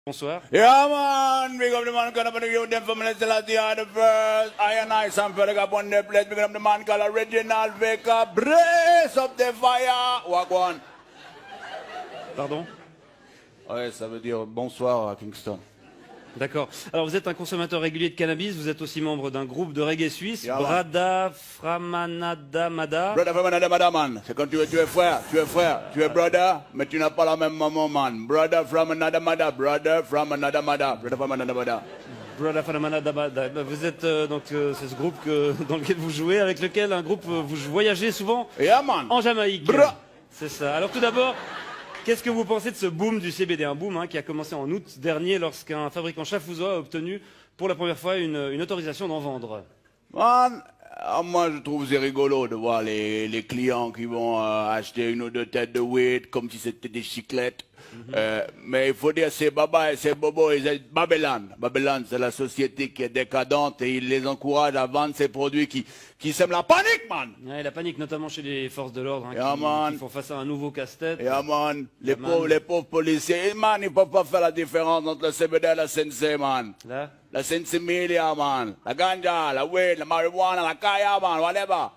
Bonsoir. Yeah, man. Big up the man called up the youth them from Celestia the first. I and I, some fella got on the place. Big up the man called Original Vega. Brace up the fire. Walk one. Pardon? Ouais, ça veut dire bonsoir à Kingston. D'accord. Alors vous êtes un consommateur régulier de cannabis, vous êtes aussi membre d'un groupe de reggae suisse, Yeah, Brada Framanada Mada. Brother from another mother, man. C'est quand tu es frère, tu es brother, mais tu n'as pas la même maman, man. Brother from another mother, brother from another mother, brother from another mother. Brada Framanada Mada. Vous êtes c'est ce groupe dans lequel vous jouez, avec lequel vous voyagez souvent Yeah, man. en Jamaïque. Bra. C'est ça. Alors tout d'abord, qu'est-ce que vous pensez de ce boom du CBD? Un boom qui a commencé en août dernier lorsqu'un fabricant chafouzois a obtenu pour la première fois une autorisation d'en vendre. Man, moi je trouve c'est rigolo de voir les clients qui vont acheter une ou deux têtes de weed comme si c'était des chiclettes. Mais il faut dire c'est Baba et c'est Bobo et c'est Babylone. Babylone c'est la société qui est décadente et il les encourage à vendre ces produits qui sèment la panique, man. Ouais, la panique notamment chez les forces de l'ordre Yeah, qui font face à un nouveau casse-tête. Yeah, man. Les pauvres policiers, man, ils peuvent pas faire la différence entre le CBD et la CNC, man. Là La Sensimilia, man. La ganja, la weed, la marijuana, la kaya, man, whatever.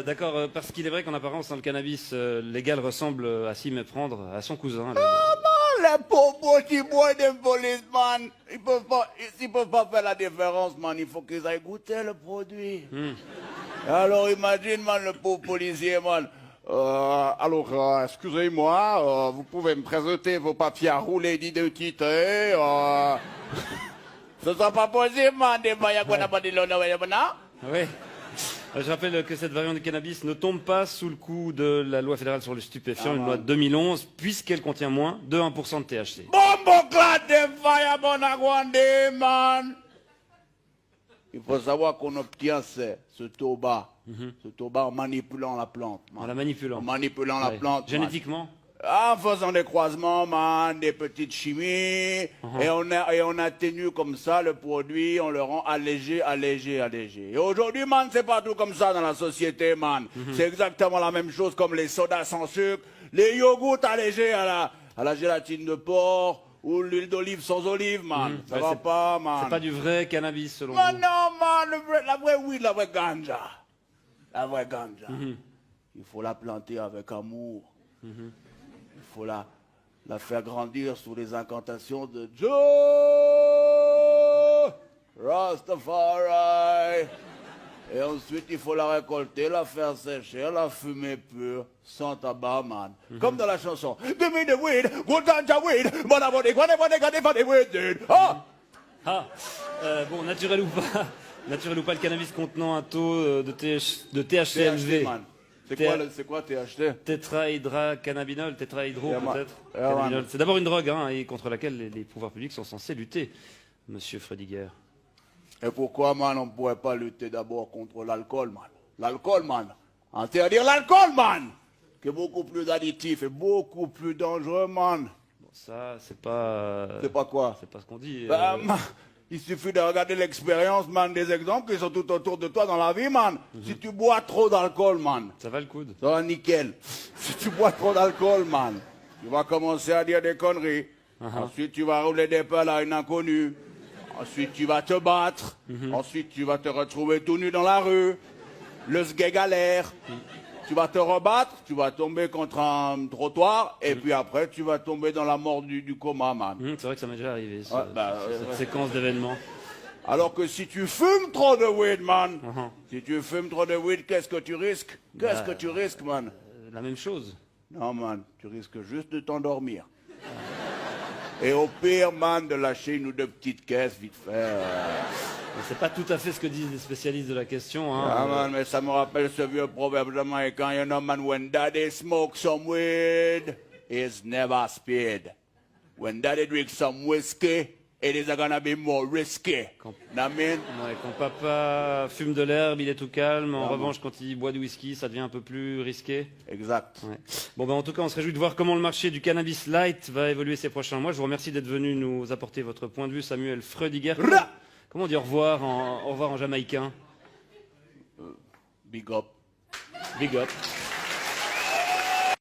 D'accord, parce qu'il est vrai qu'en apparence, le cannabis légal ressemble à s'y méprendre à son cousin. Les pauvres petits boys de police, man. S'ils peuvent pas faire la différence, man, il faut qu'ils aillent goûter le produit. Alors imagine, man, le pauvre policier, man. Excusez-moi, vous pouvez me présenter vos papiers à rouler d'identité. Ce sera pas possible, man. Des moyens qu'on n'a pas dit l'honneur, Oui. Je rappelle que cette variante de cannabis ne tombe pas sous le coup de la loi fédérale sur les stupéfiants, une loi de 2011, puisqu'elle contient moins de 1% de THC. Bombo clad de fire, bon aguande, man. Il faut savoir qu'on obtient ce tabac en manipulant la plante. Man. En la manipulant. En manipulant la plante. Man. Génétiquement. En faisant des croisements, man, des petites chimies, et on atténue comme ça le produit, on le rend allégé. Et aujourd'hui, man, c'est partout comme ça dans la société, man. C'est exactement la même chose comme les sodas sans sucre, les yogourts allégés à la gélatine de porc, ou l'huile d'olive sans olive, man. Ça va pas, man. C'est pas du vrai cannabis, selon Man, vous. non, man, la vraie weed, la vraie ganja. La vraie ganja. Il faut la planter avec amour. Il faut la faire grandir sous les incantations de Joe Rastafari. Et ensuite, il faut la récolter, la faire sécher, la fumer pure, sans tabac, man. Comme dans la chanson. Give me the weed, good ganja weed, but I want it, whatever they got it for the weed, dude. Ah! Bon, naturel ou pas, le cannabis contenant un taux de THC élevé. Man. C'est quoi THC? Tétrahydrocannabinol, tétrahydro peut-être. Yeah, Cannabinol. C'est d'abord une drogue et contre laquelle les pouvoirs publics sont censés lutter, monsieur Frediger. Et pourquoi, man, on ne pourrait pas lutter d'abord contre l'alcool, man? L'alcool, man. C'est-à-dire l'alcool, man, qui est beaucoup plus additif et beaucoup plus dangereux, man. Bon, ça, c'est pas... C'est pas quoi? C'est pas ce qu'on dit. Man, il suffit de regarder l'expérience, man, des exemples qui sont tout autour de toi dans la vie, man. Si tu bois trop d'alcool, man, Ça va le coude. ça va nickel. Si tu bois trop d'alcool, man, tu vas commencer à dire des conneries. Ensuite, tu vas rouler des pelles à une inconnue. Ensuite, tu vas te battre. Ensuite, tu vas te retrouver tout nu dans la rue. Le sgeg galère. Tu vas te rebattre, tu vas tomber contre un trottoir, et puis après, tu vas tomber dans la mort du coma, man. C'est vrai que ça m'est déjà arrivé, cette ouais. séquence d'événements. Alors que si tu fumes trop de weed, man, si tu fumes trop de weed, qu'est-ce que tu risques? Qu'est-ce que tu risques, man? La même chose. Non, man, tu risques juste de t'endormir. Et au pire, man, de lâcher une ou deux petites caisses, vite fait. C'est pas tout à fait ce que disent les spécialistes de la question. Ah, man, mais ça me rappelle ce vieux proverbe jamaïcain, you know, man, when daddy smokes some weed, he's never speed. When daddy drinks some whiskey, it is gonna be more risky. Quand Papa fume de l'herbe, il est tout calme. En revanche, quand il boit du whisky, ça devient un peu plus risqué. Exact. Ouais. Bon, en tout cas, on se réjouit de voir comment le marché du cannabis light va évoluer ces prochains mois. Je vous remercie d'être venu nous apporter votre point de vue, Samuel Frediger. Comment on dit au revoir en jamaïcain? Big up. Big up.